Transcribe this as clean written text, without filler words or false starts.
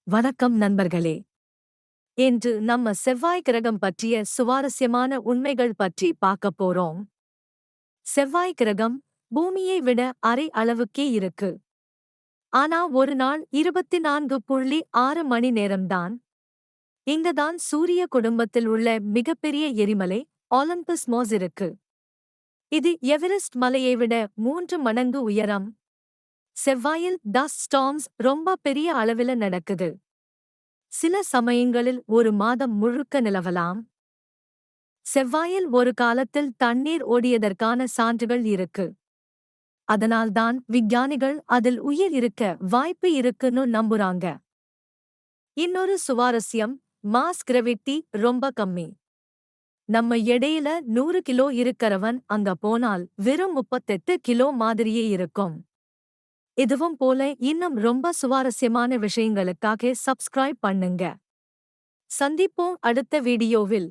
வணக்கம் நண்பர்களே. இன்று நம்ம செவ்வாய் கிரகம் பற்றிய சுவாரஸ்யமான உண்மைகள் பற்றி பார்க்கப் போறோம். செவ்வாய் கிரகம் பூமியை விட அரை அளவுக்கே இருக்கு. ஆனா ஒரு நாள் 24.6 மணி நேரம்தான். இங்கதான் சூரிய குடும்பத்தில் உள்ள மிகப்பெரிய எரிமலை ஒலிம்பஸ் மோஸ் இருக்கு. இது எவரெஸ்ட் மலையை விட 3 மடங்கு உயரம். செவ்வாயில் டஸ்ட் ஸ்டார்ம்ஸ் ரொம்ப பெரிய அளவில நடக்குது. சில சமயங்களில் ஒரு மாதம் முழுக்க நிலவலாம். செவ்வாயில் ஒரு காலத்தில் தண்ணீர் ஓடியதற்கான சான்றுகள் இருக்கு. அதனால்தான் விஞ்ஞானிகள் அதில் உயிர் இருக்க வாய்ப்பு இருக்குன்னு நம்புறாங்க. இன்னொரு சுவாரஸ்யம், மாஸ் கிராவிட்டி ரொம்ப கம்மி. நம்ம எடையில 100 கிலோ இருக்கறவன் அங்க போனால் வெறும் 38 கிலோ மாதிரியே இருக்கும். இதுவும் போல இன்னும் ரொம்ப சுவாரஸ்யமான விஷயங்களுக்காக சப்ஸ்கிரைப் பண்ணுங்க. சந்திப்போம் அடுத்த வீடியோவில்.